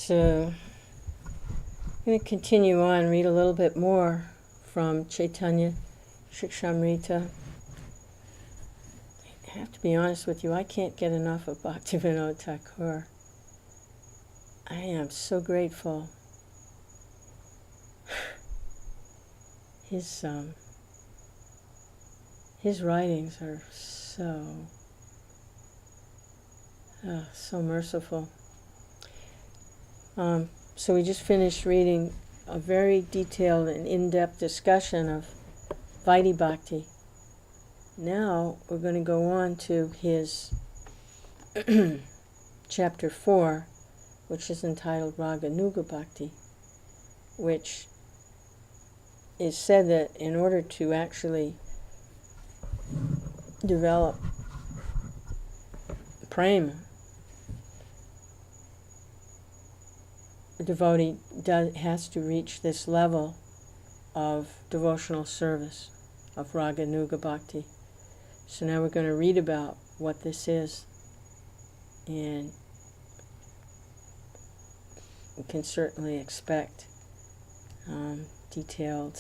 So, I'm going to continue on, read a little bit more from Chaitanya Shikshamrta. I have to be honest with you, I can't get enough of Bhaktivinode Thakur. I am so grateful. His writings are so merciful. So we just finished reading a very detailed and in-depth discussion of Vaidhi Bhakti. Now we're going to go on to his chapter 4, which is entitled Raganuga Bhakti, which is said that in order to actually develop prema, the devotee has to reach this level of devotional service, of Raganuga Bhakti. So now we're going to read about what this is, and we can certainly expect detailed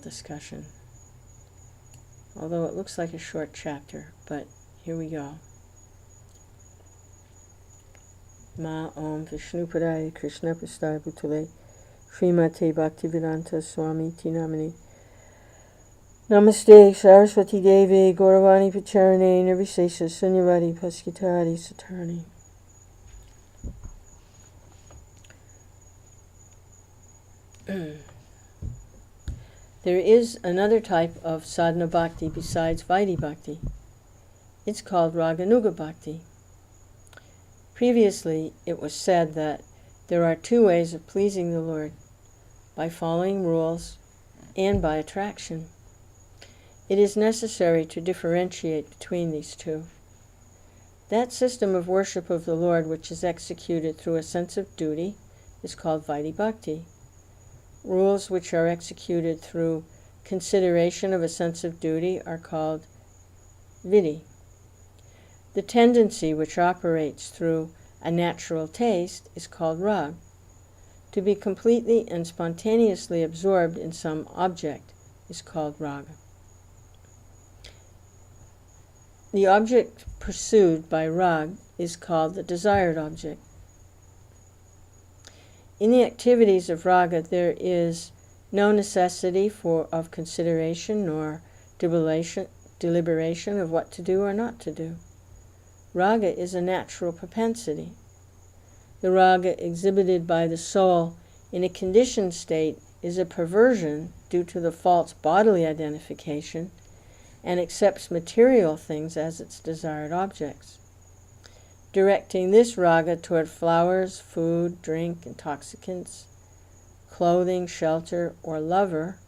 discussion. Although it looks like a short chapter, but here we go. Ma Om Vishnupadaya Krishna Prasthaya Bhutale Srimate Bhaktivedanta Swami Tinamani Namaste Saraswati Devi Gauravani Pacharane Nirvisesa Sunyavadi Paskitari Satarni. There is another type of sadhana bhakti besides Vaidhi Bhakti. It's called Raganuga Bhakti. Previously, it was said that there are two ways of pleasing the Lord, by following rules and by attraction. It is necessary to differentiate between these two. That system of worship of the Lord which is executed through a sense of duty is called Vaidhi Bhakti. Rules which are executed through consideration of a sense of duty are called vidhi. The tendency which operates through a natural taste is called rag. To be completely and spontaneously absorbed in some object is called raga. The object pursued by rag is called the desired object. In the activities of raga, there is no necessity of consideration nor deliberation of what to do or not to do. Raga is a natural propensity. The raga exhibited by the soul in a conditioned state is a perversion due to the false bodily identification and accepts material things as its desired objects. Directing this raga toward flowers, food, drink, intoxicants, clothing, shelter, or lover,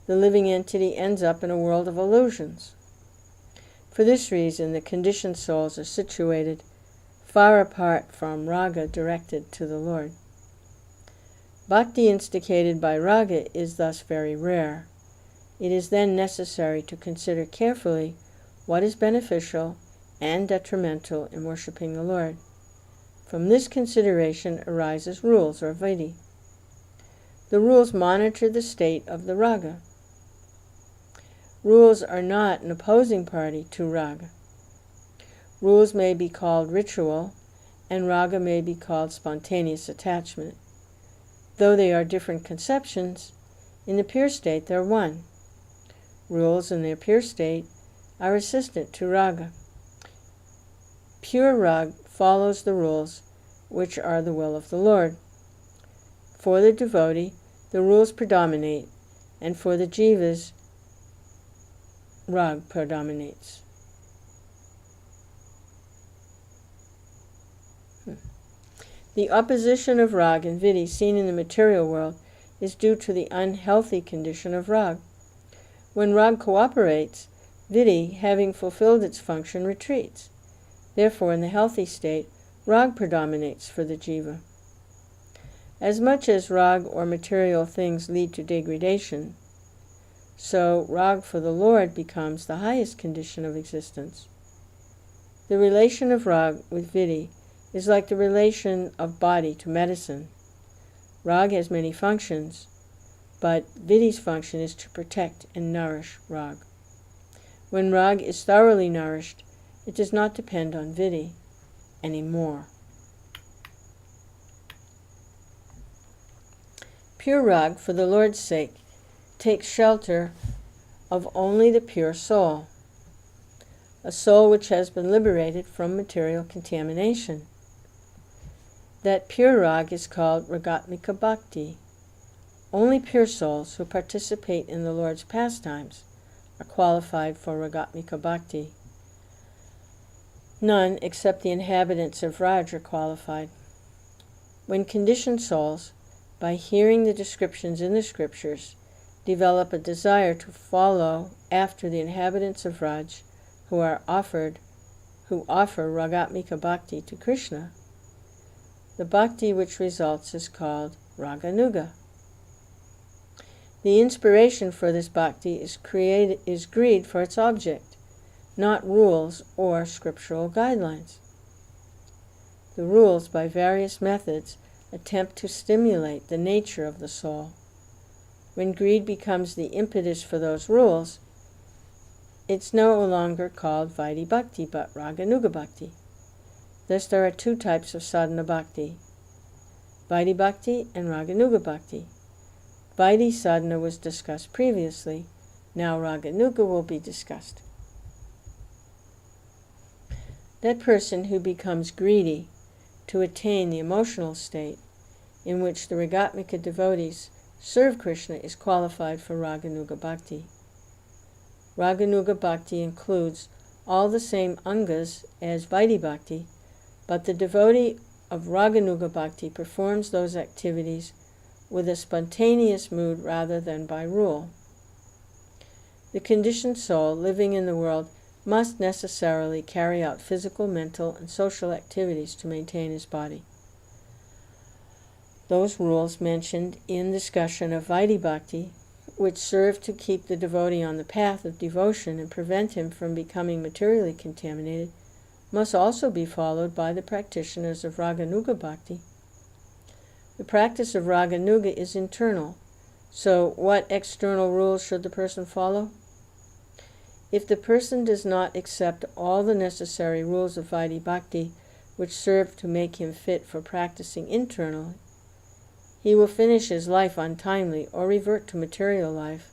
the living entity ends up in a world of illusions. For this reason, the conditioned souls are situated far apart from raga directed to the Lord. Bhakti instigated by raga is thus very rare. It is then necessary to consider carefully what is beneficial and detrimental in worshipping the Lord. From this consideration arises rules, or vidhi. The rules monitor the state of the raga. Rules are not an opposing party to raga. Rules may be called ritual, and raga may be called spontaneous attachment. Though they are different conceptions, in the pure state they're one. Rules in their pure state are assistant to raga. Pure rag follows the rules which are the will of the Lord. For the devotee, the rules predominate, and for the jivas, rag predominates. The opposition of rag and vidhi seen in the material world is due to the unhealthy condition of rag. When rag cooperates, vidhi, having fulfilled its function, retreats. Therefore, in the healthy state, rag predominates for the jiva. As much as rag or material things lead to degradation, so rag for the Lord becomes the highest condition of existence. The relation of rag with vidhi is like the relation of body to medicine. Rag has many functions, but Vidhi's function is to protect and nourish Rag. When Rag is thoroughly nourished, it does not depend on Vidhi anymore. Pure Rag, for the Lord's sake, takes shelter of only the pure soul, a soul which has been liberated from material contamination. That pure Rag is called Ragatmika Bhakti. Only pure souls who participate in the Lord's pastimes are qualified for Ragatmika Bhakti. None except the inhabitants of Raj are qualified. When conditioned souls, by hearing the descriptions in the scriptures, develop a desire to follow after the inhabitants of Raj who offer Ragatmika Bhakti to Krishna, the bhakti which results is called Raganuga. The inspiration for this bhakti is greed for its object, not rules or scriptural guidelines. The rules, by various methods, attempt to stimulate the nature of the soul. When greed becomes the impetus for those rules, it's no longer called Vaidhi Bhakti, but Raganuga Bhakti. Thus there are two types of sadhana bhakti, Vaidhi Bhakti and Raganuga Bhakti. Vaidhi sadhana was discussed previously. Now Raganuga will be discussed. That person who becomes greedy to attain the emotional state in which the Ragatmika devotees serve Krishna is qualified for Raganuga Bhakti. Raganuga Bhakti includes all the same angas as Vaidhi Bhakti, but the devotee of Raganuga Bhakti performs those activities with a spontaneous mood rather than by rule. The conditioned soul living in the world must necessarily carry out physical, mental, and social activities to maintain his body. Those rules mentioned in discussion of Vaidhi Bhakti, which serve to keep the devotee on the path of devotion and prevent him from becoming materially contaminated, must also be followed by the practitioners of Raganuga Bhakti. The practice of Raganuga is internal, so what external rules should the person follow? If the person does not accept all the necessary rules of Vaidhi Bhakti, which serve to make him fit for practicing internally, he will finish his life untimely or revert to material life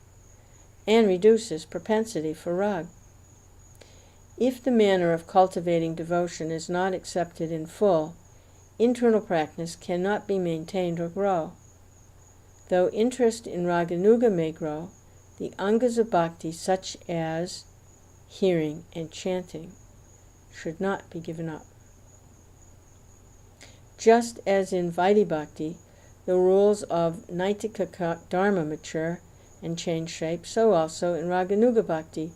and reduce his propensity for rag. If the manner of cultivating devotion is not accepted in full, internal practice cannot be maintained or grow. Though interest in Raganuga may grow, the angas of bhakti such as hearing and chanting should not be given up. Just as in Vaidhi Bhakti, the rules of Naitika Dharma mature and change shape, so also in Raganuga Bhakti,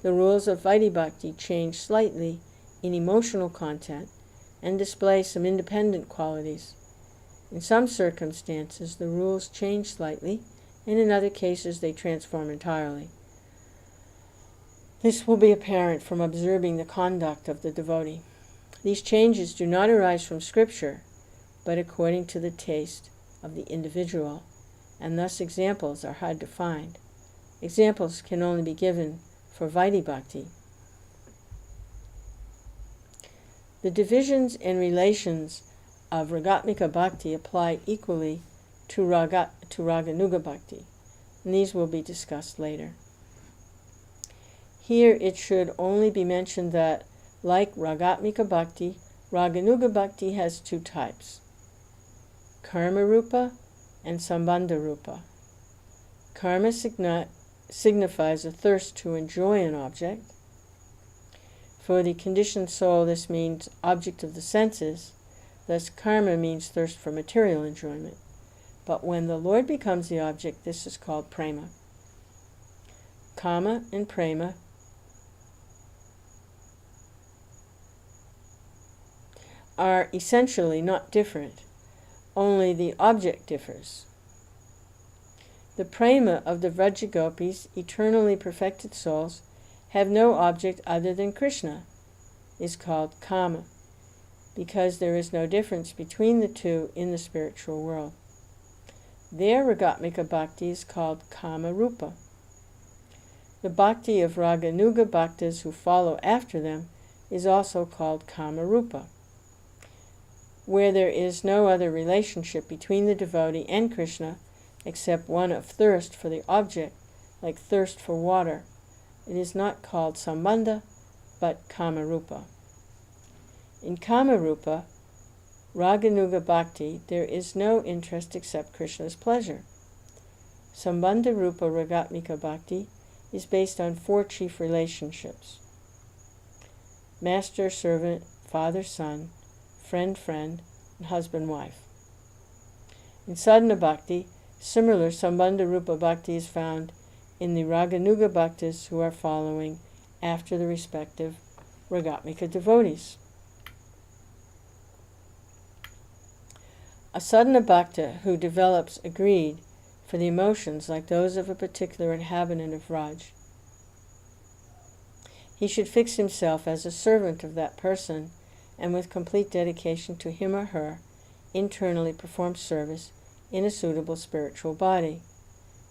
the rules of Vaidhi Bhakti change slightly in emotional content and display some independent qualities. In some circumstances, the rules change slightly, and in other cases they transform entirely. This will be apparent from observing the conduct of the devotee. These changes do not arise from Scripture, but according to the taste of the individual, and thus examples are hard to find. Examples can only be given for Vaidhi Bhakti. The divisions and relations of Ragatmika Bhakti apply equally to Raganuga Bhakti, and these will be discussed later. Here it should only be mentioned that, like Ragatmika Bhakti, Raganuga Bhakti has two types, Karma Rupa and Sambandha Rupa. Karma signifies a thirst to enjoy an object. For the conditioned soul, this means object of the senses, thus karma means thirst for material enjoyment. But when the Lord becomes the object, this is called prema. Kama and prema are essentially not different, only the object differs. The prema of the Vrajagopis, eternally perfected souls, have no object other than Krishna, is called kama. because there is no difference between the two in the spiritual world. Their Ragatmika Bhakti is called Kama Rupa. The Bhakti of Raganuga Bhaktas who follow after them is also called Kama Rupa. Where there is no other relationship between the devotee and Krishna except one of thirst for the object, like thirst for water, it is not called Sambandha, but Kama Rupa. In Kama Rupa, Raganuga Bhakti, there is no interest except Krishna's pleasure. Sambandha Rupa Ragatmika Bhakti is based on 4 chief relationships: master, servant, father, son, friend, friend, and husband, wife. In Sadhana Bhakti, similar Sambandha Rupa Bhakti is found in the Raganuga Bhaktas who are following after the respective Ragatmika devotees. A sadhana bhakta who develops a greed for the emotions like those of a particular inhabitant of Raj, he should fix himself as a servant of that person and with complete dedication to him or her internally perform service in a suitable spiritual body.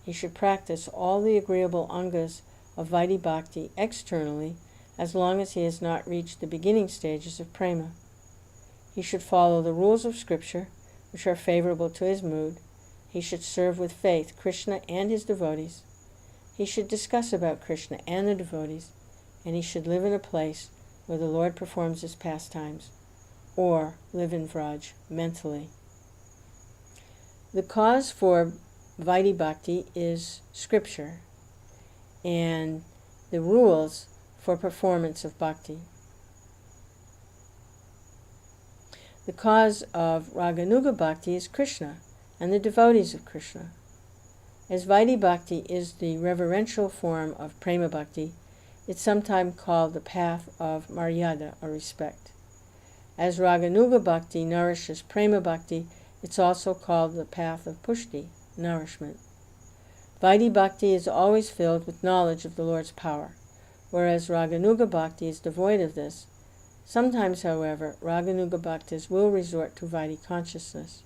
He should practice all the agreeable angas of Vaidhi Bhakti externally as long as he has not reached the beginning stages of prema. He should follow the rules of scripture, which are favorable to his mood. He should serve with faith Krishna and his devotees. He should discuss about Krishna and the devotees, and he should live in a place where the Lord performs his pastimes, or live in Vraj mentally. The cause for Vaidhi Bhakti is scripture and the rules for performance of bhakti. The cause of Raganuga Bhakti is Krishna and the devotees of Krishna. As Vaidhi Bhakti is the reverential form of Prema Bhakti, it's sometimes called the path of Maryada, or respect. As Raganuga Bhakti nourishes Prema Bhakti, it's also called the path of Pushti, nourishment. Vaidhi Bhakti is always filled with knowledge of the Lord's power, whereas Raganuga Bhakti is devoid of this. Sometimes, however, Raganuga Bhaktas will resort to Vaidhi consciousness.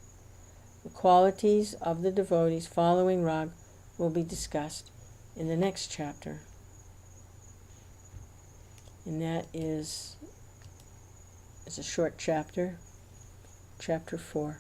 The qualities of the devotees following Rag will be discussed in the next chapter. And that is a short chapter, chapter 4.